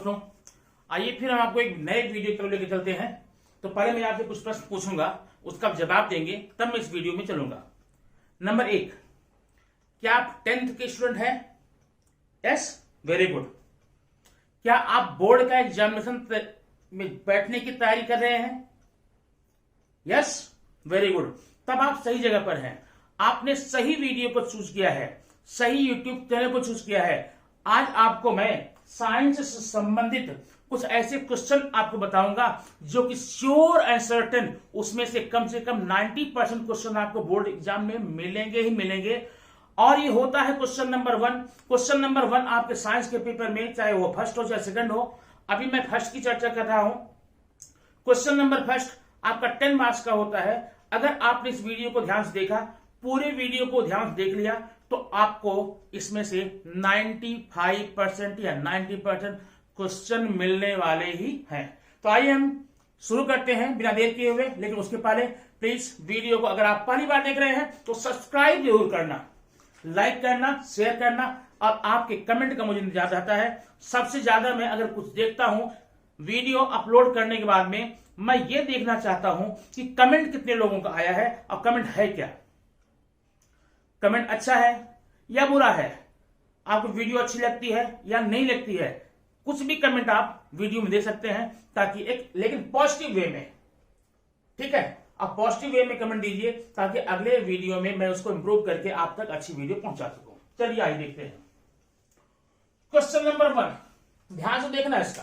दोस्तों, आइए फिर हम आपको एक नए वीडियो की तरफ लेकर चलते हैं। तो पहले मैं आपसे कुछ प्रश्न पूछूंगा, उसका आप जवाब देंगे, तब मैं इस वीडियो में चलूंगा। नंबर 1, क्या आप 10th के स्टूडेंट हैं? Yes, very good. क्या आप बोर्ड का एग्जामिनेशन में बैठने की तैयारी कर रहे हैं? Yes, very good. तब आप सही जगह पर हैं। आपने सही वीडियो को चूज किया है, सही यूट्यूब चैनल को चूज किया है। आज आपको मैं साइंस से संबंधित कुछ ऐसे क्वेश्चन आपको बताऊंगा जो कि श्योर एंड सर्टेन उसमें से कम 90% क्वेश्चन आपको बोर्ड एग्जाम में मिलेंगे ही मिलेंगे। और ये होता है क्वेश्चन नंबर 1। क्वेश्चन नंबर 1 आपके साइंस के पेपर में, चाहे वो फर्स्ट हो चाहे सेकंड हो, अभी मैं फर्स्ट की चर्चा कर रहा हूं। क्वेश्चन नंबर फर्स्ट आपका 10 मार्क्स का होता है। अगर आपने इस वीडियो को ध्यान से देखा, पूरे वीडियो को ध्यान से देख लिया, तो आपको इसमें से 95% या 90% क्वेश्चन मिलने वाले ही हैं। तो आइए हम शुरू करते हैं बिना देर किए हुए। लेकिन उसके पहले प्लीज वीडियो को अगर आप पहली बार देख रहे हैं तो सब्सक्राइब जरूर करना, लाइक करना, शेयर करना, और आपके कमेंट का मुझे इंतजार रहता है। सबसे ज्यादा मैं अगर कुछ देखता हूं वीडियो अपलोड करने के बाद में, मैं ये देखना चाहता हूं कि कमेंट कितने लोगों का आया है और कमेंट है क्या। कमेंट अच्छा है या बुरा है, आपको वीडियो अच्छी लगती है या नहीं लगती है, कुछ भी कमेंट आप वीडियो में दे सकते हैं, ताकि लेकिन पॉजिटिव वे में, ठीक है, आप पॉजिटिव वे में कमेंट दीजिए ताकि अगले वीडियो में मैं उसको इंप्रूव करके आप तक अच्छी वीडियो पहुंचा सकूं। चलिए आइए देखते हैं क्वेश्चन नंबर 1। ध्यान से देखना, इसका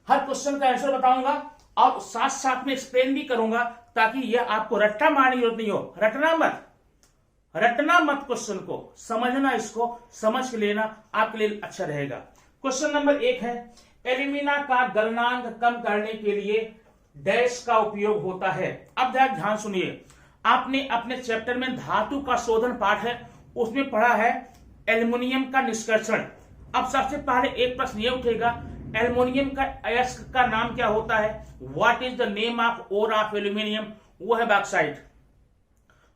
हर क्वेश्चन का आंसर बताऊंगा और साथ साथ में एक्सप्लेन भी करूंगा, ताकि यह आपको रट्टा मारने की जरूरत नहीं हो। रटना मत क्वेश्चन को, समझना, इसको समझ के लेना आपके लिए अच्छा रहेगा। क्वेश्चन नंबर 1 है, एल्यूमिना का गलनांक कम करने के लिए डैश का उपयोग होता है। अब ध्यान सुनिए, आपने अपने चैप्टर में धातु का शोधन पाठ है, उसमें पढ़ा है एल्युमिनियम का निष्कर्षण। अब सबसे पहले एक प्रश्न ये उठेगा, एल्युमिनियम का अयस्क का नाम क्या होता है? What is the name of ore of aluminium? वो है बॉक्साइट।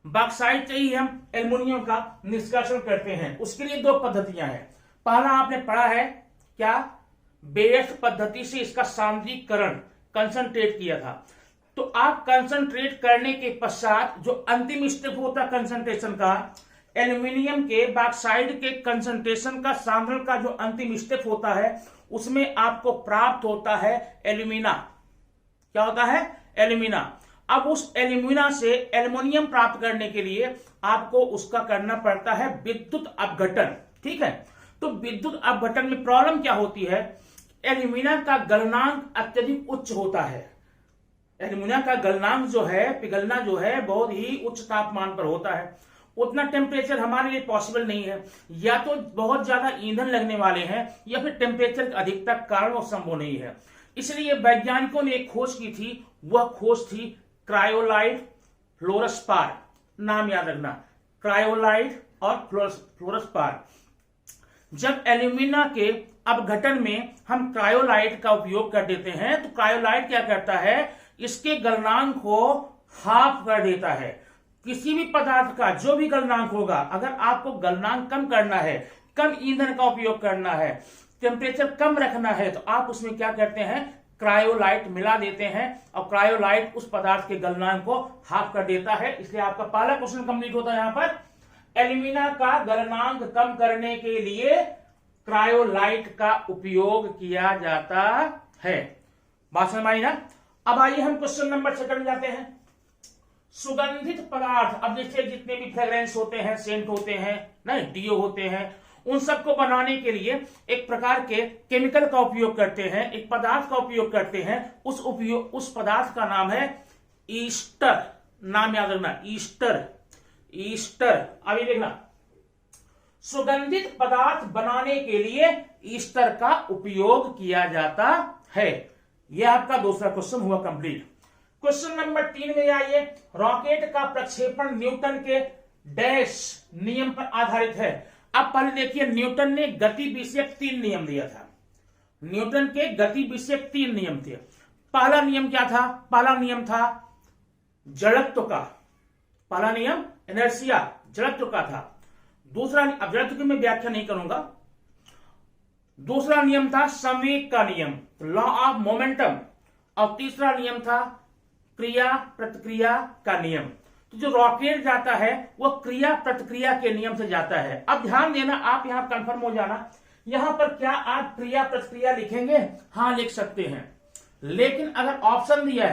बॉक्साइट से ही हम एल्युमिनियम का निष्कर्षण करते हैं। उसके लिए 2 पद्धतियां हैं। पहला आपने पढ़ा है क्या, बेयस पद्धति से इसका सांद्रीकरण, कंसंट्रेट किया था। तो आप कंसंट्रेट करने के पश्चात जो अंतिम स्टेप होता है कंसंट्रेशन का, एल्युमिनियम के बॉक्साइट के कंसंट्रेशन का, सांद्रण का जो अंतिम स्टेप होता है, उसमें आपको प्राप्त होता है एल्यूमिना। क्या होता है? एल्यूमिना। अब उस एल्यूमिना से एल्युमिनियम प्राप्त करने के लिए आपको उसका करना पड़ता है विद्युत अपघटन, ठीक है। तो विद्युत अपघटन में प्रॉब्लम क्या होती है, एल्यूमिना का गलनांक अत्यधिक उच्च होता है। एल्यूमिना का गलनांक जो है, पिघलना जो है, बहुत ही उच्च तापमान पर होता है। उतना टेम्परेचर हमारे लिए पॉसिबल नहीं है, या तो बहुत ज्यादा ईंधन लगने वाले हैं, या फिर टेम्परेचर की अधिकता कारण वो संभव नहीं है। इसलिए वैज्ञानिकों ने एक खोज की थी, वह खोज थी क्रायोलाइट फ्लोरस्पार। नाम याद रखना, क्रायोलाइट और फ्लोरस्पार। जब एल्यूमिना के अपघटन में हम क्रायोलाइट का उपयोग कर देते हैं, तो क्रायोलाइट क्या करता है, इसके गलनांक को हाफ कर देता है। किसी भी पदार्थ का जो भी गलनांक होगा, अगर आपको गलनांक कम करना है, कम ईंधन का उपयोग करना है, टेम्परेचर कम रखना है, तो आप उसमें क्या करते हैं, क्रायोलाइट मिला देते हैं, और क्रायोलाइट उस पदार्थ के गलनांक को हाफ कर देता है। इसलिए आपका पहला क्वेश्चन कंप्लीट होता है। यहां पर एल्यूमिना का गलनांक कम करने के लिए क्रायोलाइट का उपयोग किया जाता है। बात समझ में आई ना? अब आइए हम क्वेश्चन नंबर 2 में जाते हैं। सुगंधित पदार्थ, अब देखिए जितने भी फ्रेग्रेंस होते हैं, सेंट होते हैं, नहीं डीओ होते हैं, उन सबको बनाने के लिए एक प्रकार के केमिकल का उपयोग करते हैं, एक पदार्थ का उपयोग करते हैं। उस पदार्थ का नाम है ईस्टर। नाम याद रखना, ईस्टर। अभी देखना, सुगंधित पदार्थ बनाने के लिए ईस्टर का उपयोग किया जाता है। यह आपका दूसरा क्वेश्चन हुआ कंप्लीट। क्वेश्चन नंबर 3 में आइए, रॉकेट का प्रक्षेपण न्यूटन के डैश नियम पर आधारित है। अब पहले देखिए, न्यूटन ने गति विषयक 3 नियम दिया था। न्यूटन के गति विषयक 3 नियम थे। पहला नियम क्या था? पहला नियम था जड़त्व का। पहला नियम इनर्शिया, जड़त्व का था। दूसरा, अब जड़त्व की मैं व्याख्या नहीं करूंगा। दूसरा नियम था संवेग का नियम, लॉ ऑफ मोमेंटम, और तीसरा नियम था क्रिया प्रतिक्रिया का नियम। तो जो रॉकेट जाता है वो क्रिया प्रतिक्रिया के नियम से जाता है। अब ध्यान देना, आप यहां कंफर्म हो जाना, यहां पर क्या आप क्रिया प्रतिक्रिया लिखेंगे? हाँ लिख सकते हैं, लेकिन अगर ऑप्शन दिया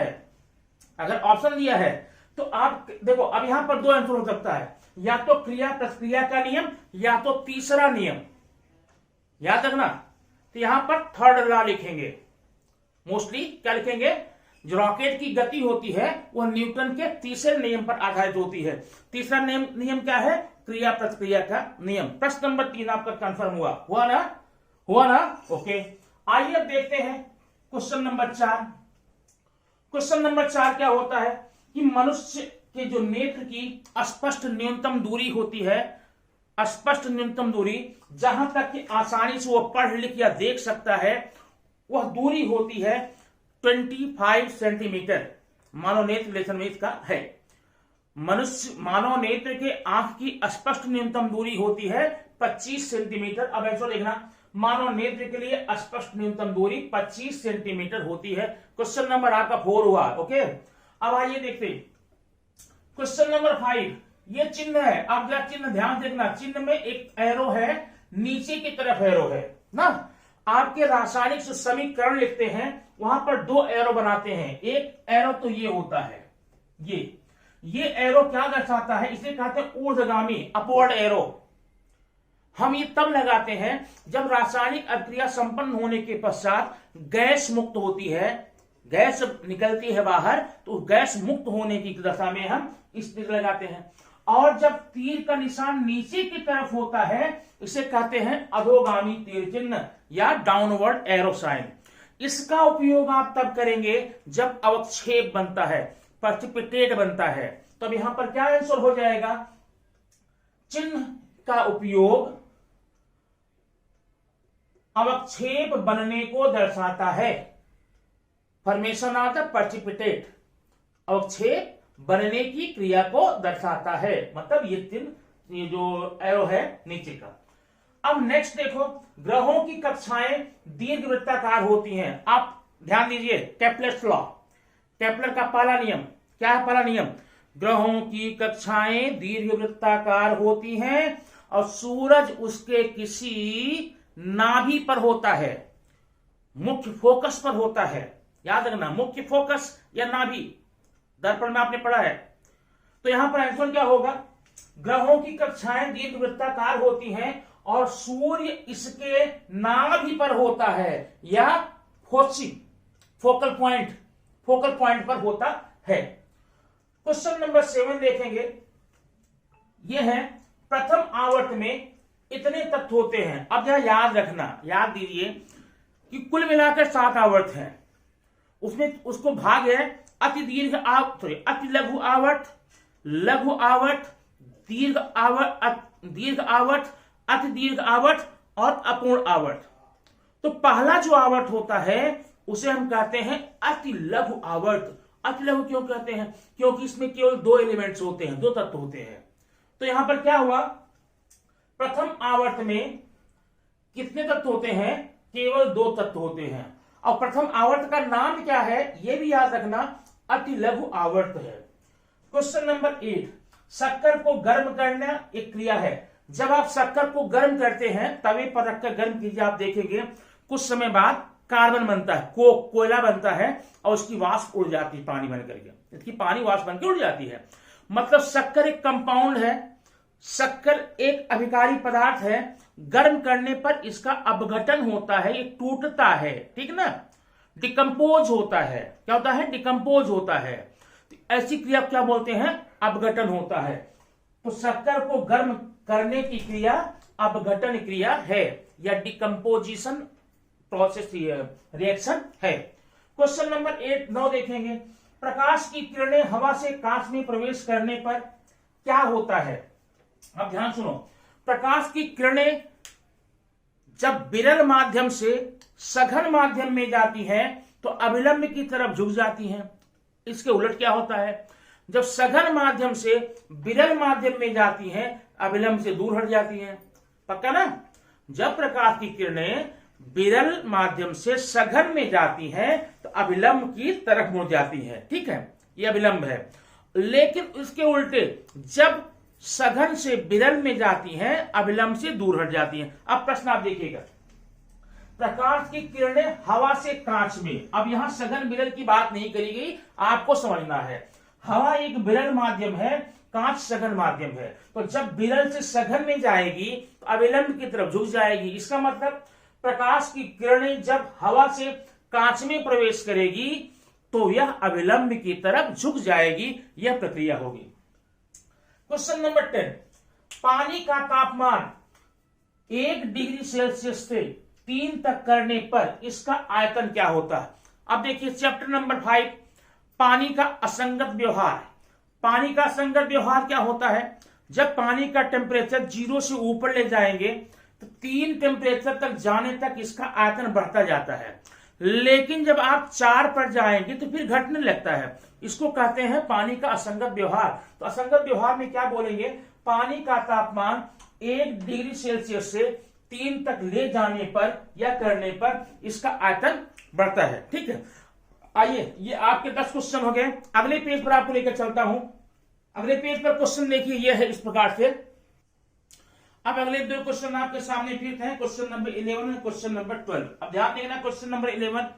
है, तो आप देखो, अब यहां पर दो आंसर हो सकता है, या तो क्रिया प्रतिक्रिया का नियम या तो तीसरा नियम, याद रखना। तो यहां पर थर्ड लॉ लिखेंगे, मोस्टली क्या लिखेंगे? जो रॉकेट की गति होती है वह न्यूटन के तीसरे नियम पर आधारित होती है। तीसरा नियम क्या है? क्रिया प्रतिक्रिया का नियम। प्रश्न नंबर 3 आपका कंफर्म हुआ ना? ओके, आइए अब देखते हैं क्वेश्चन नंबर 4। क्वेश्चन नंबर 4 क्या होता है कि मनुष्य के जो नेत्र की स्पष्ट न्यूनतम दूरी होती है, स्पष्ट न्यूनतम दूरी जहां तक कि आसानी से वो पढ़ लिख या देख सकता है, वह दूरी होती है 25 सेंटीमीटर। मानव नेत्र लेसन में इसका है। मानव नेत्र के आंख की स्पष्ट न्यूनतम दूरी होती है 25 सेंटीमीटर। अब ऐसा देखना, मानव नेत्र के लिए स्पष्ट न्यूनतम दूरी 25 सेंटीमीटर होती है। क्वेश्चन नंबर आपका 4 हुआ। ओके, अब आइए देखते हैं क्वेश्चन नंबर 5। ये चिन्ह है, आप जरा चिन्ह ध्यान देखना, चिन्ह में एक एरो है, नीचे की तरफ एरो है ना। आपके रासायनिक जो समीकरण लिखते हैं वहां पर दो एरो बनाते हैं। एक एरो तो ये होता है, ये एरो क्या दर्शाता है? इसे कहते हैं ऊर्ध्वगामी, अपवर्ड एरो। हम ये तब लगाते हैं जब रासायनिक अभिक्रिया संपन्न होने के पश्चात गैस मुक्त होती है, गैस निकलती है बाहर, तो गैस मुक्त होने की दशा में हम इस तीर लगाते हैं। और जब तीर का निशान नीचे की तरफ होता है, इसे कहते हैं अधोगामी तीर चिन्ह या डाउनवर्ड एरो साइन। इसका उपयोग आप तब करेंगे जब अवक्षेप बनता है, प्रेसिपिटेट बनता है। तो अब यहां पर क्या आंसर हो जाएगा? चिन्ह का उपयोग अवक्षेप बनने को दर्शाता है। फॉर्मेशन ऑफ द प्रेसिपिटेट, अवक्षेप बनने की क्रिया को दर्शाता है। मतलब ये चिन्ह, ये जो एरो है नीचे का। अब नेक्स्ट देखो, ग्रहों की कक्षाएं दीर्घवृत्ताकार होती हैं। आप ध्यान दीजिए, केपलर्स लॉ, केपलर का पहला नियम क्या है? पहला नियम, ग्रहों की कक्षाएं दीर्घवृत्ताकार होती हैं और सूरज उसके किसी नाभि पर होता है, मुख्य फोकस पर होता है। याद रखना, मुख्य फोकस या नाभि, दर्पण में आपने पढ़ा है। तो यहां पर आंसर क्या होगा? ग्रहों की कक्षाएं दीर्घवृत्ताकार होती हैं और सूर्य इसके नाभि पर होता है या फोकल पॉइंट पर होता है। क्वेश्चन नंबर 7 देखेंगे। यह है प्रथम आवर्त में इतने तत्व होते हैं। अब यहां याद रखना, याद दीजिए कि कुल मिलाकर 7 आवर्त हैं। उसमें उसको भाग है अति दीर्घ अति लघु आवर्त, लघु आवर्त, दीर्घ आवर्त, अति दीर्घ आवर्त और अपूर्ण आवर्त। तो पहला जो आवर्त होता है उसे हम कहते हैं अति लघु आवर्त। अति लघु क्यों कहते हैं? क्योंकि इसमें केवल 2 एलिमेंट्स होते हैं, 2 तत्व होते हैं। तो यहां पर क्या हुआ? प्रथम आवर्त में कितने तत्व होते हैं? केवल 2 तत्व होते हैं। और प्रथम आवर्त का नाम क्या है? यह भी याद रखना, अति लघु आवर्त है। क्वेश्चन नंबर 8, शक्कर को गर्म करना एक क्रिया है। जब आप शक्कर को गर्म करते हैं, तवे पर रखकर गर्म कीजिए, आप देखेंगे कुछ समय बाद कार्बन बनता है, कोयला बनता है और उसकी वाष्प उड़ जाती है, पानी बन करके, इसकी पानी वाष्प बनकर उड़ जाती है। मतलब शक्कर एक कंपाउंड है, शक्कर एक अभिकारी पदार्थ है। गर्म करने पर इसका अपघटन होता है, ये टूटता है, ठीक ना, डिकम्पोज होता है। क्या होता है? डिकम्पोज होता है। ऐसी क्रिया क्या बोलते हैं? अपघटन होता है। तो शक्कर को गर्म करने की क्रिया अपघटन क्रिया है या डिकम्पोजिशन प्रोसेस रिएक्शन है। क्वेश्चन नंबर 9 देखेंगे। प्रकाश की किरणें हवा से कांच में प्रवेश करने पर क्या होता है? अब ध्यान सुनो, प्रकाश की किरणें जब विरल माध्यम से सघन माध्यम में जाती हैं तो अभिलंब की तरफ झुक जाती हैं। इसके उलट क्या होता है? जब सघन माध्यम से विरल माध्यम में जाती हैं, अभिलंब से दूर हट जाती हैं। पक्का ना? जब प्रकाश की किरणें विरल माध्यम से सघन में जाती हैं तो अभिलंब की तरफ मुड़ जाती हैं। ठीक है, ये अभिलंब है। लेकिन इसके उल्टे जब सघन से विरल में जाती हैं अभिलंब से दूर हट जाती हैं। अब प्रश्न आप देखिएगा, प्रकाश की किरणें हवा से कांच में, अब यहां सघन विरल की बात नहीं करी गई, आपको समझना है। हवा एक विरल माध्यम है, कांच सघन माध्यम है। तो जब विरल से सघन में जाएगी तो अभिलंब की तरफ झुक जाएगी। इसका मतलब प्रकाश की किरणें जब हवा से कांच में प्रवेश करेगी तो यह अभिलंब की तरफ झुक जाएगी। यह प्रक्रिया होगी। क्वेश्चन नंबर 10, पानी का तापमान 1 डिग्री सेल्सियस से 3 तक करने पर इसका आयतन क्या होता है? अब देखिए चैप्टर नंबर 5, पानी का असंगत व्यवहार। पानी का असंगत व्यवहार क्या होता है? जब पानी का टेम्परेचर 0 से ऊपर ले जाएंगे तो 3 टेम्परेचर तक जाने तक इसका आयतन बढ़ता जाता है। लेकिन जब आप 4 पर जाएंगे तो फिर घटने लगता है। इसको कहते हैं पानी का असंगत व्यवहार। तो असंगत व्यवहार में क्या बोलेंगे? पानी का तापमान 1 डिग्री सेल्सियस से 3 तक ले जाने पर या करने पर इसका आयतन बढ़ता है। ठीक है, आइए ये आपके 10 क्वेश्चन हो गए। अगले पेज पर आपको लेकर चलता हूं। अगले पेज पर क्वेश्चन देखिए, यह है इस प्रकार से। अब अगले 2 क्वेश्चन आपके सामने फिर हैं, क्वेश्चन नंबर 11 और क्वेश्चन नंबर 12। अब ध्यान देना, क्वेश्चन नंबर 11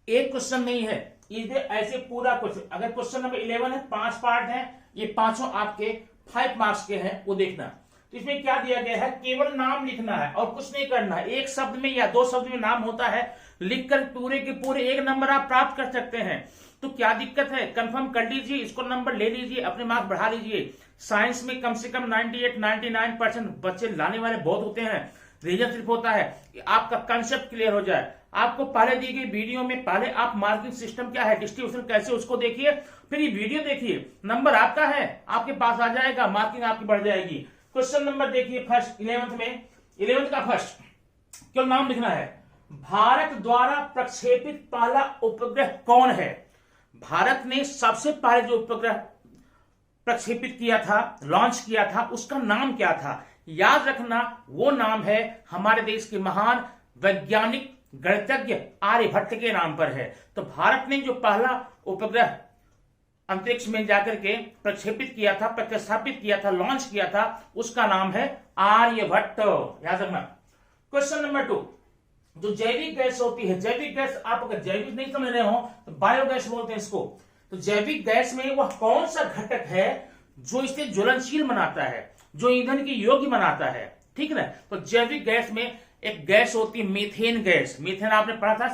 एक क्वेश्चन नहीं है, इधर ऐसे पूरा क्वेश्चन। अगर क्वेश्चन नंबर 11 है, 5 पार्ट है, ये पांचों आपके 5 मार्क्स के हैं, वो देखना। तो इसमें क्या दिया गया है? केवल नाम लिखना है और कुछ नहीं करना है। एक शब्द में या 2 शब्द में नाम होता है, लिखकर पूरे के पूरे 1 नंबर आप प्राप्त कर सकते हैं। तो क्या दिक्कत है? कंफर्म कर लीजिए, इसको नंबर ले लीजिए, अपने मार्क्स बढ़ा लीजिए। साइंस में कम से कम 98-99% बच्चे लाने वाले बहुत होते हैं। रीजन सिर्फ होता है कि आपका कंसेप्ट क्लियर हो जाए। आपको पहले दी गई वीडियो में पहले आप मार्किंग सिस्टम क्या है, डिस्ट्रीब्यूशन कैसे, उसको देखिए, फिर ये वीडियो देखिए। नंबर आपका है, आपके पास आ जाएगा, मार्किंग आपकी बढ़ जाएगी। क्वेश्चन नंबर देखिए फर्स्ट, 11th का फर्स्ट, केवल नाम लिखना है। भारत द्वारा प्रक्षेपित पहला उपग्रह कौन है? भारत ने सबसे पहले जो उपग्रह प्रक्षेपित किया था, लॉन्च किया था, उसका नाम क्या था? याद रखना, वो नाम है हमारे देश के महान वैज्ञानिक गणितज्ञ आर्यभट्ट के नाम पर है। तो भारत ने जो पहला उपग्रह अंतरिक्ष में जाकर के प्रक्षेपित किया था, प्रतिस्थापित किया था, लॉन्च किया था, उसका नाम है आर्यभट्ट। याद रखना। क्वेश्चन नंबर 2, जो जैविक गैस होती है, जैविक गैस आप अगर जैविक नहीं समझ रहे हो तो बायोगैस बोलते हैं इसको। तो जैविक गैस में वह कौन सा घटक है जो इसे ज्वलनशील बनाता है, जो ईंधन के योग्य बनाता है? ठीक है ना। तो जैविक गैस में एक गैस होती है मीथेन गैस। मीथेन आपने पढ़ा था,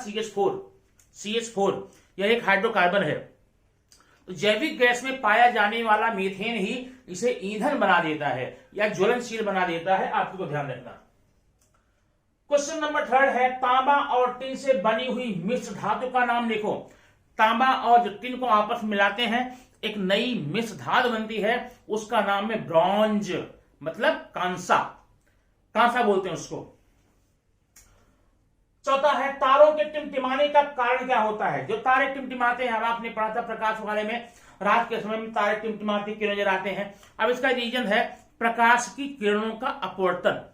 CH4, यह एक हाइड्रोकार्बन है। तो जैविक गैस में पाया जाने वाला मीथेन ही इसे ईंधन बना देता है या ज्वलनशील बना देता है। आपको ध्यान रखना। क्वेश्चन नंबर 3 है, तांबा और टिन से बनी हुई मिश्र धातु का नाम लिखो। तांबा और जो टिन को आपस में मिलाते हैं एक नई मिश्र धातु बनती है, उसका नाम है ब्रॉन्ज, मतलब कांसा। कांसा बोलते हैं उसको। चौथा है, तारों के टिमटिमाने का कारण क्या होता है? जो तारे टिमटिमाते हैं, अब आपने पढ़ा था प्रकाश वाले में, रात के समय में तारे टिमटिमाते क्यों नजर आते हैं? अब इसका रीजन है प्रकाश की किरणों का अपवर्तन।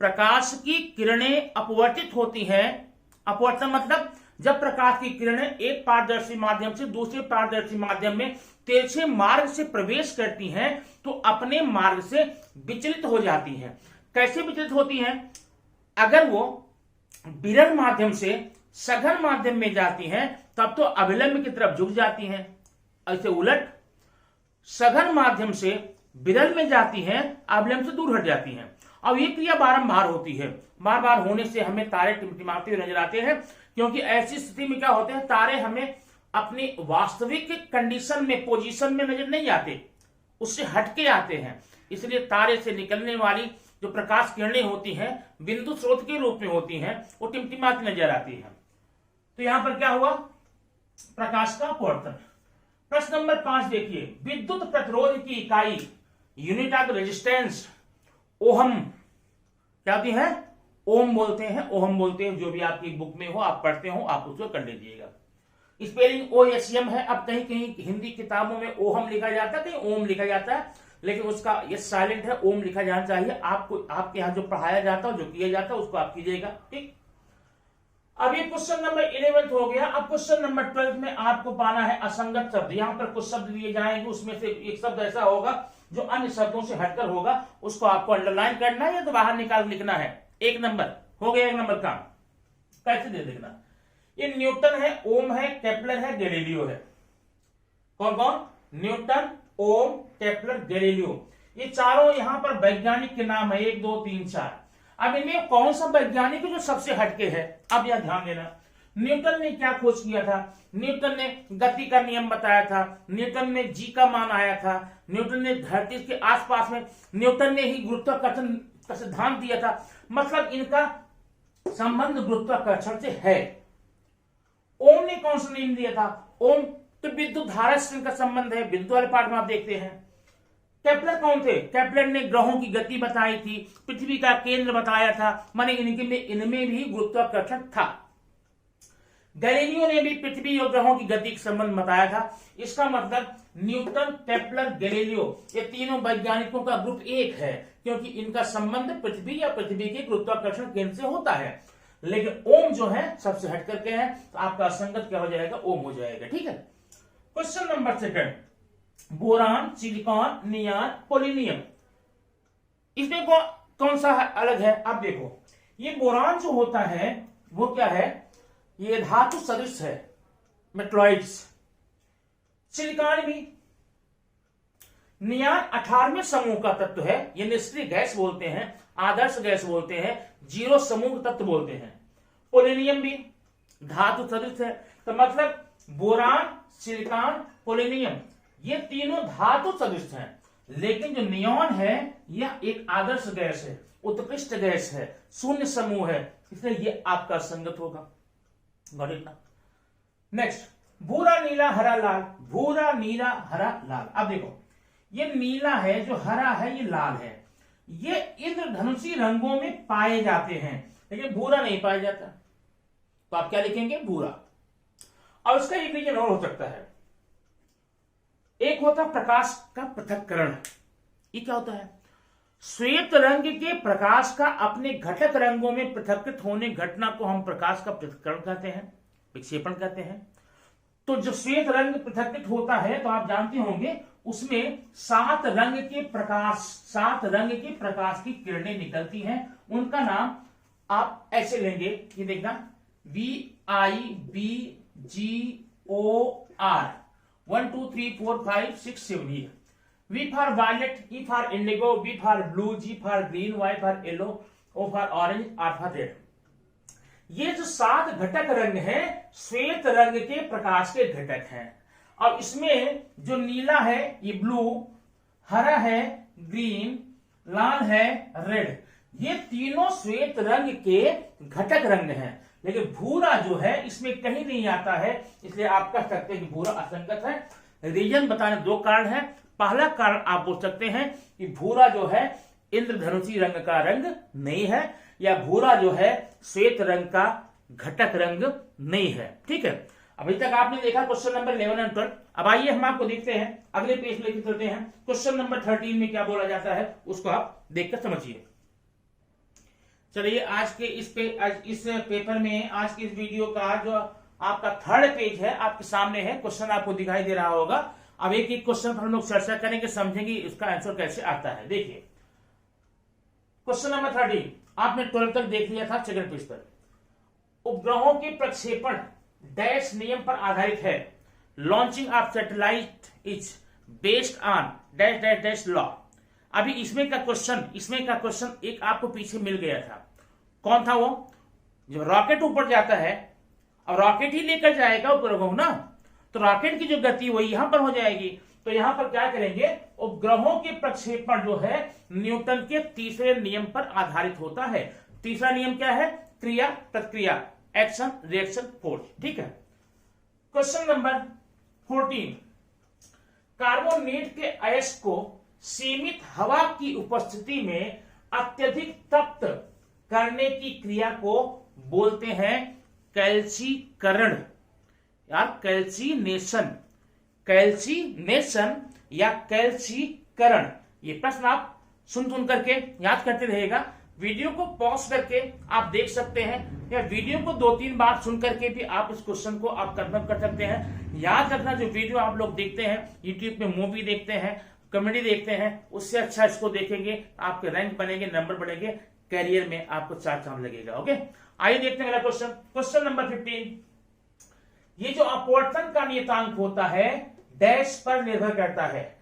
प्रकाश की किरणें अपवर्तित होती हैं। अपवर्तन मतलब जब प्रकाश की किरणें एक पारदर्शी माध्यम से दूसरे पारदर्शी माध्यम में तिरछे मार्ग से प्रवेश करती हैं तो अपने मार्ग से विचलित हो जाती हैं। कैसे विचलित होती हैं? अगर वो विरल माध्यम से सघन माध्यम में जाती हैं तब तो अभिलंब की तरफ झुक जाती हैं। ऐसे उलट सघन माध्यम से विरल में जाती हैं, अभिलंब से दूर हट जाती हैं। अब ये क्रिया बारंबार होती है। बार बार होने से हमें तारे टिमटिमाते हुए नजर आते हैं, क्योंकि ऐसी स्थिति में क्या होते हैं, तारे हमें अपनी वास्तविक कंडीशन में, पोजीशन में नजर नहीं आते, उससे हटके आते हैं। इसलिए तारे से निकलने वाली जो प्रकाश किरणें होती हैं बिंदु स्रोत के रूप में होती हैं, वो टिमटिमाती नजर आती हैं। तो यहां पर क्या हुआ? प्रकाश का अपवर्तन। प्रश्न नंबर 5 देखिए, विद्युत प्रतिरोध की इकाई, यूनिट ऑफ रेजिस्टेंस, ओहम क्या होती है? ओम बोलते हैं, ओहम बोलते हैं। जो भी आपकी बुक में हो, आप पढ़ते हो, आप उसको कर लीजिएगा। स्पेलिंग OHM है। अब कहीं कहीं हिंदी किताबों में ओहम लिखा जाता है, कहीं ओम लिखा जाता है, लेकिन उसका ये साइलेंट है, ओम लिखा जाना चाहिए। आपको आपके यहाँ जो पढ़ाया जाता है, जो किया जाता है, उसको आप कीजिएगा। ठीक, अब ये क्वेश्चन नंबर 11 हो गया। अब क्वेश्चन नंबर 12 में आपको पाना है असंगत शब्द। यहां पर कुछ शब्द दिए जाएंगे, उसमें से एक शब्द ऐसा होगा जो अन्य शब्दों से हटकर होगा, उसको आपको अंडरलाइन करना है या तो बाहर निकाल लिखना है। 1 नंबर हो गया, 1 नंबर काम कैसे दे देखना। ये न्यूटन है, ओम है, केपलर है, गैलीलियो है। कौन कौन? न्यूटन, ओम, केपलर, गैलीलियो। ये चारों यहां पर वैज्ञानिक के नाम है, 1 2 3 4। अब इनमें कौन सा वैज्ञानिक जो सबसे हटके है? अब यह ध्यान देना, न्यूटन ने क्या खोज किया था? न्यूटन ने गति का नियम बताया था, न्यूटन ने जी का मान आया था, न्यूटन ने धरती के आसपास में न्यूटन ने ही गुरुत्वाकर्षण का सिद्धांत दिया था। मतलब इनका संबंध गुरुत्वाकर्षण से है। ओम ने कौन सा नियम दिया था? ओम तो विद्युत धारा से इनका संबंध है, विद्युत वाले पाठ में आप देखते हैं। केपलर कौन थे? केपलर ने ग्रहों की गति बताई थी, पृथ्वी का केंद्र बताया था, माने इनमें भी गुरुत्वाकर्षण था। गैलीलियो ने भी पृथ्वी और ग्रहों की गति का संबंध बताया था। इसका मतलब न्यूटन, केपलर, गैलीलियो ये तीनों वैज्ञानिकों का ग्रुप एक है, क्योंकि इनका संबंध पृथ्वी या पृथ्वी के गुरुत्वाकर्षण केंद्र से होता है। लेकिन ओम जो है सबसे हट करके है, तो आपका असंगत क्या हो जाएगा? ओम हो जाएगा। ठीक है। Question number 2, boron, silicon, neon, polonium, इसमें कौन सा अलग है? अब देखो, ये बोरान जो होता है वो क्या है? ये धातु सदृश है, मेटलॉइड्स। सिलिकॉन भी। नियॉन 18वें समूह का तत्व है, ये निष्क्रिय गैस बोलते हैं, आदर्श गैस बोलते हैं, 0 समूह तत्व बोलते हैं। पोलिनियम भी धातु सदृश है। तो मतलब बोरान, सिलिकॉन, पोलिनियम ये तीनों धातु सदृश हैं, लेकिन जो नियॉन है यह एक आदर्श गैस है, उत्कृष्ट गैस है, शून्य समूह है, इसलिए ये आपका संगत होगा। नेक्स्ट, भूरा, नीला, हरा, लाल। भूरा, नीला, हरा, लाल। अब देखो, ये नीला है, जो हरा है ये लाल है। ये इंद्रधनुषी रंगों में पाए जाते हैं, लेकिन भूरा नहीं पाया जाता। तो आप क्या लिखेंगे? भूरा। अब इसका एक रीजन और हो सकता है, एक होता प्रकाश का पृथक्करण। ये क्या होता है? श्वेत रंग के प्रकाश का अपने घटक रंगों में पृथक्कृत होने घटना को हम प्रकाश का पृथक्करण कहते हैं, विक्षेपण कहते हैं। तो जो श्वेत रंग पृथक्कृत होता है, तो आप जानते होंगे उसमें 7 रंग के प्रकाश की किरणें निकलती हैं। उनका नाम आप ऐसे लेंगे, ये देखना, VIBGOR 1 2 3 4 5 6 7 ये। V for violet, E for indigo, B for blue, G for green, Y for yellow, O for orange, R for red। ये जो 7 घटक रंग हैं, श्वेत रंग के प्रकाश के घटक हैं। अब इसमें जो नीला है ये ब्लू, हरा है ग्रीन, लाल है रेड, ये तीनों श्वेत रंग के घटक रंग हैं। लेकिन भूरा जो है इसमें कहीं नहीं आता है, इसलिए आप कह सकते हैं कि भूरा असंगत है। रीजन बताने 2 कारण है। पहला कारण आप बोल सकते हैं कि भूरा जो है इंद्रधनुषी रंग का रंग नहीं है, या भूरा जो है श्वेत रंग का घटक रंग नहीं है। ठीक है। अभी तक आपने देखा क्वेश्चन नंबर 11 और 12। अब आइए हम आपको देखते हैं, अगले पेज लेकर चलते हैं। क्वेश्चन नंबर 13 में क्या बोला जाता है उसको आप देखकर समझिए। चलिए, आज के इस पेपर में, आज के इस वीडियो का जो आपका 3rd पेज है आपके सामने है। क्वेश्चन आपको दिखाई दे रहा होगा। अब एक एक क्वेश्चन पर हम लोग चर्चा करेंगे, समझेंगे इसका आंसर कैसे आता है। देखिए, क्वेश्चन नंबर 13 आपने 12 तक देख लिया था 2nd पेज पर। उपग्रहों के प्रक्षेपण डैश नियम पर आधारित है। Launching of satellite is based on dash dash dash law. अभी इसमें का क्वेश्चन एक आपको पीछे मिल गया था। कौन था वो? जो रॉकेट ऊपर जाता है, अब रॉकेट ही लेकर जाएगा उपग्रहों ना, तो रॉकेट की जो गति वही यहां पर हो जाएगी। तो यहां पर क्या करेंगे? उपग्रहों के प्रक्षेपण जो है न्यूटन के 3रे नियम पर आधारित होता है। 3रा नियम क्या है? क्रिया प्रतिक्रिया, एक्शन रिएक्शन फोर्स। ठीक है। क्वेश्चन नंबर 14, कार्बोनेट के अयस्क को सीमित हवा की उपस्थिति में अत्यधिक तप्त करने की क्रिया को बोलते हैं कैल्सीकरण या कैल्सीनेशन या कैल्सीकरण। ये प्रश्न आप सुन करके याद करते रहेगा। वीडियो को पॉज करके आप देख सकते हैं, या वीडियो को 2-3 बार सुन करके भी आप इस क्वेश्चन को आप कंफर्म कर सकते हैं। याद रखना, जो वीडियो आप लोग देखते हैं यूट्यूब पे, मूवी देखते हैं, कॉमेडी देखते हैं, उससे अच्छा इसको देखेंगे, आपके रैंक बनेंगे, नंबर बढ़ेंगे, कैरियर में आपको 4 चांद लगेगा। ओके, आइए देखते हैं अगला क्वेश्चन। क्वेश्चन नंबर 15, ये जो अपवर्तन का नियतांक होता है डैश पर निर्भर करता है।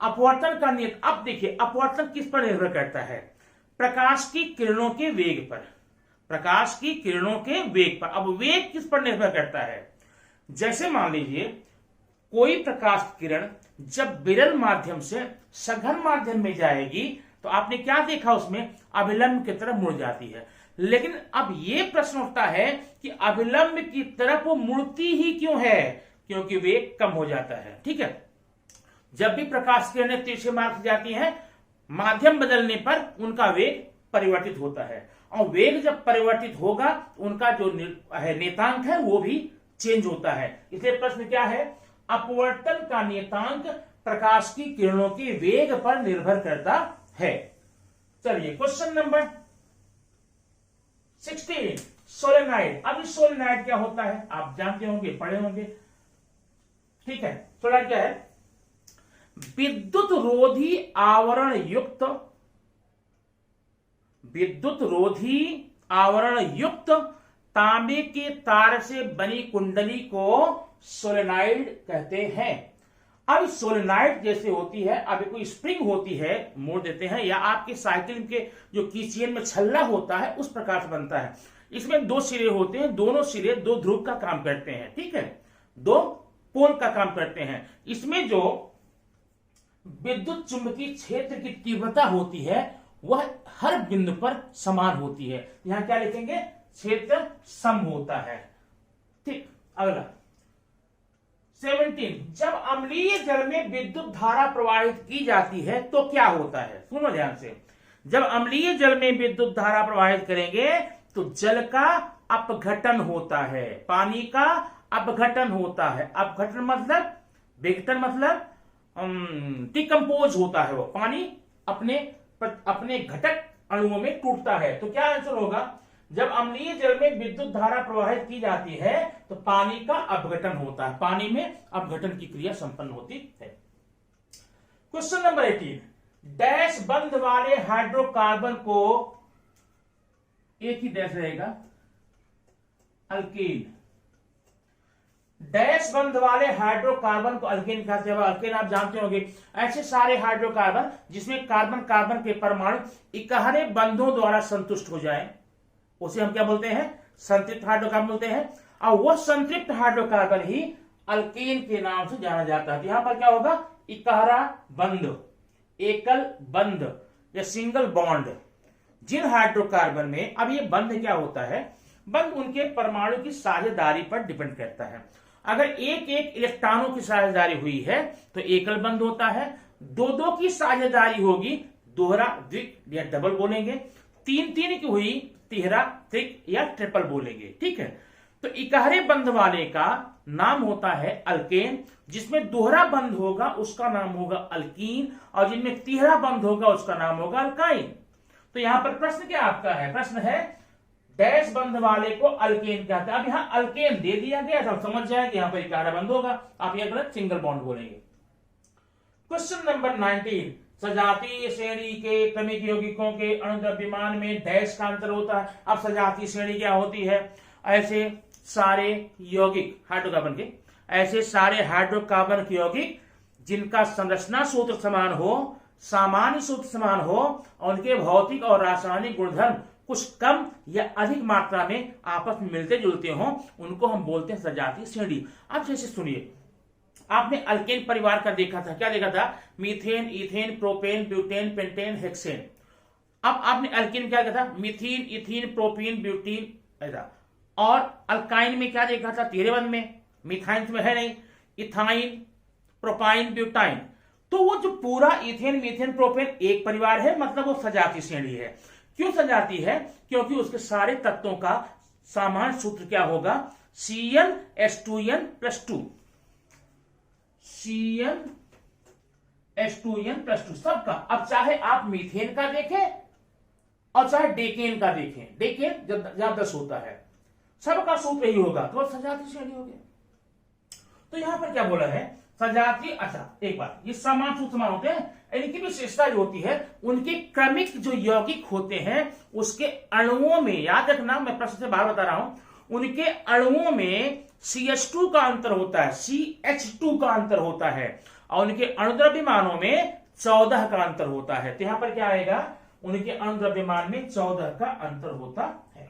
अपवर्तन का नियत, अब देखिए अपवर्तन किस पर निर्भर करता है? प्रकाश की किरणों के वेग पर, प्रकाश की किरणों के वेग पर। अब वेग किस पर निर्भर करता है? जैसे मान लीजिए कोई प्रकाश किरण जब विरल माध्यम से सघन माध्यम में जाएगी तो आपने क्या देखा, उसमें अभिलंब की तरफ मुड़ जाती है। लेकिन अब यह प्रश्न उठता है कि अभिलंब की तरफ वो मुड़ती ही क्यों है? क्योंकि वेग कम हो जाता है। ठीक है, जब भी प्रकाश किरणें तिरछे मार्ग से जाती हैं, माध्यम बदलने पर उनका वेग परिवर्तित होता है, और वेग जब परिवर्तित होगा उनका जो नियतांक है वो भी चेंज होता है। इसलिए प्रश्न क्या है? अपवर्तन का नियतांक प्रकाश की किरणों के वेग पर निर्भर करता है। चलिए क्वेश्चन नंबर 16, सोलेनाइड। अब इस सोलेनाइड क्या होता है आप जानते होंगे, पढ़े होंगे। ठीक है, सोलेनाइड क्या है? विद्युत रोधी आवरण युक्त, विद्युत रोधी आवरण युक्त तांबे के तार से बनी कुंडली को सोलेनाइड कहते हैं। अब सोलेनाइड जैसे होती है, अब कोई स्प्रिंग होती है, मोड़ देते हैं, या आपकी साइकिल के जो कीचेन में छल्ला होता है उस प्रकार से बनता है। इसमें 2 सिरे होते हैं, दोनों सिरे 2 ध्रुव का काम करते हैं। ठीक है, 2 पोल का काम करते हैं। इसमें जो विद्युत चुंबकीय क्षेत्र की तीव्रता होती है वह हर बिंदु पर समान होती है। यहां क्या लिखेंगे? क्षेत्र सम होता है। ठीक, अगला 17, जब अम्लीय जल में विद्युत धारा प्रवाहित की जाती है तो क्या होता है? सुनो ध्यान से। जब अम्लीय जल में विद्युत धारा प्रवाहित करेंगे तो जल का अपघटन होता है, पानी का अपघटन होता है। अपघटन मतलब, विघटन मतलब डिकम्पोज होता है, वो पानी अपने घटक अणुओं में टूटता है। तो क्या आंसर होगा? जब अम्लीय जल में विद्युत धारा प्रवाहित की जाती है तो पानी का अपघटन होता है, पानी में अपघटन की क्रिया संपन्न होती है। क्वेश्चन नंबर 18, डैश बंध वाले हाइड्रोकार्बन को, एक ही डैश रहेगा, अल्कीन। डैश बंध वाले हाइड्रोकार्बन को अल्केन कहते हैं। अल्केन आप जानते होंगे, ऐसे सारे हाइड्रोकार्बन जिसमें कार्बन कार्बन के परमाणु इकहरे बंधों द्वारा संतुष्ट हो जाए, उसे हम क्या बोलते हैं? संतृप्त हाइड्रोकार्बन बोलते हैं। और वह संतृप्त हाइड्रोकार्बन ही अल्केन के नाम से जाना जाता है। यहां पर क्या होगा? इकहरा बंध, एकल बंध या सिंगल बॉन्ड। जिन हाइड्रोकार्बन में, अब ये बंध क्या होता है? बंध उनके परमाणु की साझेदारी पर डिपेंड करता है। अगर एक एक इलेक्ट्रॉनों की साझेदारी हुई है तो एकल बंध होता है। 2-2 की साझेदारी होगी, दोहरा, द्विक या डबल बोलेंगे। 3-3 की हुई, तिहरा, त्रिक या ट्रिपल बोलेंगे। ठीक है, तो इकहरे बंध वाले का नाम होता है अल्केन। जिसमें दोहरा बंध होगा उसका नाम होगा अल्कीन, और जिनमें तिहरा बंध होगा उसका नाम होगा अल्काइन। तो यहां पर प्रश्न क्या आपका है? प्रश्न है डैश बंध वाले को अल्केन कहते हैं। अब यहां अल्केन दे दिया गया, सब समझ जाएंगे, यहां पर इकहरा बंध होगा, आप यह गलत सिंगल बॉन्ड बोलेंगे। क्वेश्चन नंबर 19, सजातीय श्रेणी के क्रमिक यौगिकों के अणुद्रव्यमान में डैश का अंतर होता है। अब सजातीय श्रेणी क्या होती है? ऐसे सारे यौगिक हाइड्रोकार्बन के, ऐसे सारे हाइड्रोकार्बन के यौगिक जिनका संरचना सूत्र समान हो, सामान्य सूत्र समान हो, और उनके भौतिक और रासायनिक गुणधर्म कुछ कम या अधिक मात्रा में आपस में मिलते जुलते हों, उनको हम बोलते हैं सजातीय श्रेणी। अब जैसे सुनिए, आपने अल्केन परिवार का देखा था, क्या देखा था? Methane, ethane, propane, butane, pentane, hexane. अब आपने अल्केन क्या देखा था? मीथीन, इथीन, प्रोपीन, ब्यूटीन, ऐसा। और अल्काइन में क्या देखा था? तिहरे बंध में, मिथाइन में है नहीं, इथाइन, प्रोपाइन, ब्यूटाइन। तो वो जो पूरा इथेन, मीथेन, प्रोपेन एक परिवार है, मतलब वो सजातीय श्रेणी है। क्यों सजाती है? क्योंकि उसके सारे तत्वों का सामान्य सूत्र क्या होगा? CnH2n+2, CnH2n+2 सबका। अब चाहे आप मीथेन का देखें और चाहे डेकेन का देखें, डेकेन जहां 10 होता है, सबका सूत्र यही होगा, तो सजातीय श्रेणी हो गया। तो यहां पर क्या बोला है, सजातीय। अच्छा एक बात, ये समान सूत्र समान होते हैं, इनकी विशेषता जो होती है, उनके क्रमिक जो यौगिक होते हैं उसके अणुओं में, याद रखना मैं प्रश्न से बाहर बता रहा हूं, उनके अणुओं में CH2 का अंतर होता है, CH2 का अंतर होता है, और उनके अणुद्रव्यमानों में 14 का अंतर होता है। तो यहां पर क्या आएगा, उनके अणुद्रव्यमान में 14 का अंतर होता है।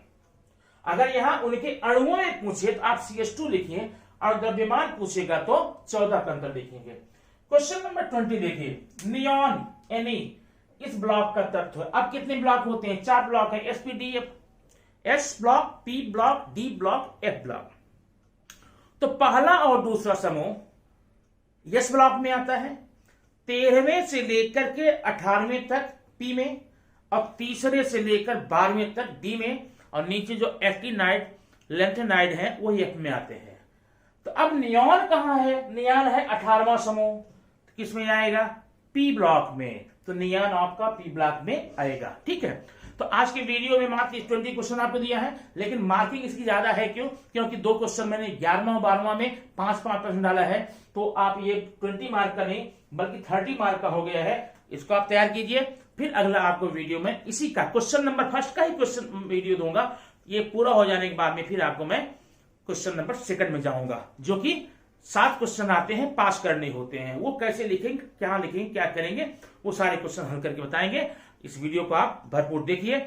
अगर यहां उनके अणुओं में पूछे तो आप CH2 लिखिए, और द्रव्यमान पूछेगा तो 14 का अंतर लिखेंगे। क्वेश्चन नंबर 20 देखिए, नियॉन Na इस ब्लॉक का तत्व है। अब कितने ब्लॉक होते हैं, 4 ब्लॉक है, SPDF, S block, P block, D block, F block. तो पहला और दूसरा समूह S ब्लॉक में आता है, 13वें से लेकर के 18वें तक P में, और तीसरे से लेकर 12वें तक D में, और नीचे जो एक्टिनाइड लेंथेनाइड है वो F में आते हैं। तो अब नियॉन कहां है, नियॉन है 18वां समूह, तो किस में आएगा, P ब्लॉक में। तो नियॉन आपका P ब्लॉक में आएगा। ठीक है, तो आज के वीडियो में मात्र 20 क्वेश्चन आपको दिया है, लेकिन मार्किंग इसकी ज्यादा है। क्यों, क्योंकि 2 क्वेश्चन मैंने 11वां और 12वां में 5-5% डाला है, तो आप ये 20 मार्क का नहीं बल्कि 30 मार्क का हो गया है। इसको आप तैयार कीजिए, फिर अगला आपको वीडियो में इसी का क्वेश्चन नंबर फर्स्ट का ही क्वेश्चन वीडियो दूंगा। ये पूरा हो जाने के बाद में फिर आपको मैं क्वेश्चन नंबर सेकंड में जाऊंगा, जो कि 7 क्वेश्चन आते हैं, पास करने होते हैं। वो कैसे लिखेंगे, क्या लिखेंगे, क्या करेंगे, वो सारे क्वेश्चन हल करके बताएंगे। इस वीडियो को आप भरपूर देखिए,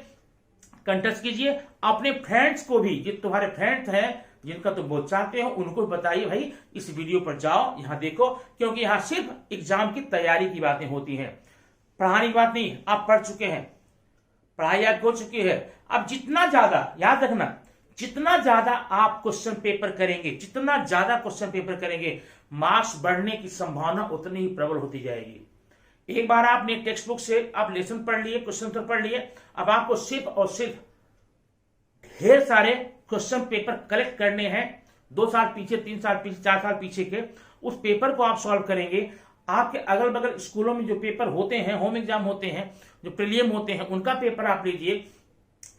कंटेस्ट कीजिए, अपने फ्रेंड्स को भी, जो तुम्हारे फ्रेंड्स हैं जिनका तुम बहुत चाहते हो, उनको बताइए भाई इस वीडियो पर जाओ, यहां देखो, क्योंकि यहां सिर्फ एग्जाम की तैयारी की बातें होती हैं, पढ़ाने की बात नहीं। आप पढ़ चुके हैं, पढ़ाई आपको हो चुकी है। अब जितना ज्यादा, याद रखना, जितना ज्यादा आप क्वेश्चन पेपर करेंगे, जितना ज्यादा क्वेश्चन पेपर करेंगे, मार्क्स बढ़ने की संभावना उतनी ही प्रबल होती जाएगी। एक बार आपने टेक्स्ट बुक से आप लेसन पढ़ लिए, क्वेश्चन तो पढ़ लिए, अब आपको सिर्फ और सिर्फ ढेर सारे क्वेश्चन पेपर कलेक्ट करने हैं, 2 साल पीछे, 3 साल पीछे, 4 साल पीछे के। उस पेपर को आप सॉल्व करेंगे। आपके अगल बगल स्कूलों में जो पेपर होते हैं, होम एग्जाम होते हैं, जो प्रीलियम होते हैं, उनका पेपर आप लीजिए,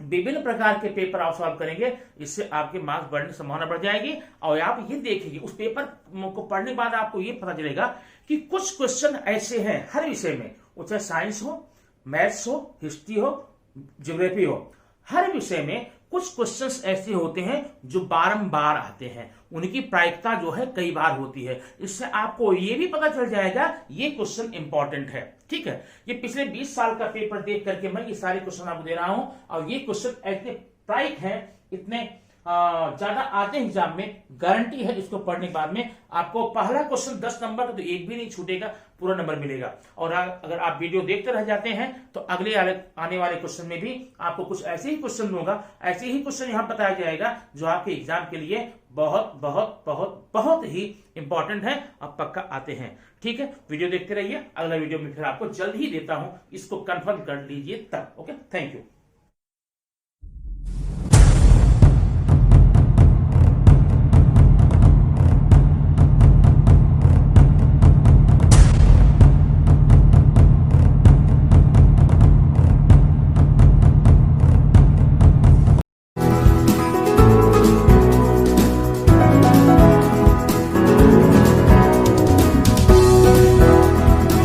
विभिन्न प्रकार के पेपर आप सॉल्व करेंगे, इससे आपके मार्क्स बढ़ने की संभावना बढ़ जाएगी। और आप ये देखेंगे, उस पेपर को पढ़ने के बाद आपको ये पता चलेगा कि कुछ क्वेश्चन ऐसे हैं हर विषय में, चाहे साइंस हो, मैथ्स हो, हिस्ट्री हो, ज्योग्राफी हो, हर विषय में कुछ क्वेश्चंस ऐसे होते हैं जो बारंबार आते हैं, उनकी प्रायिकता जो है कई बार होती है। इससे आपको ये भी पता चल जाएगा ये क्वेश्चन इंपॉर्टेंट है। ठीक है, ये पिछले 20 साल का पेपर देख करके मैं ये सारे क्वेश्चन आपको दे रहा हूं, और ये क्वेश्चन इतने प्रायिक हैं, इतने ज्यादा आते हैं एग्जाम में, गारंटी है इसको पढ़ने के बाद में आपको पहला क्वेश्चन 10 नंबर का तो एक भी नहीं छूटेगा, पूरा नंबर मिलेगा। और अगर आप वीडियो देखते रह जाते हैं तो अगले आने वाले क्वेश्चन में भी आपको कुछ ऐसे ही क्वेश्चन दूंगा, ऐसे ही क्वेश्चन यहां बताया जाएगा जो आपके एग्जाम के लिए बहुत बहुत बहुत बहुत ही इंपॉर्टेंट है, अब पक्का आते हैं। ठीक है, वीडियो देखते रहिए, अगला वीडियो में फिर आपको जल्द ही देता हूं, इसको कंफर्म कर लीजिए तब। Okay, thank you.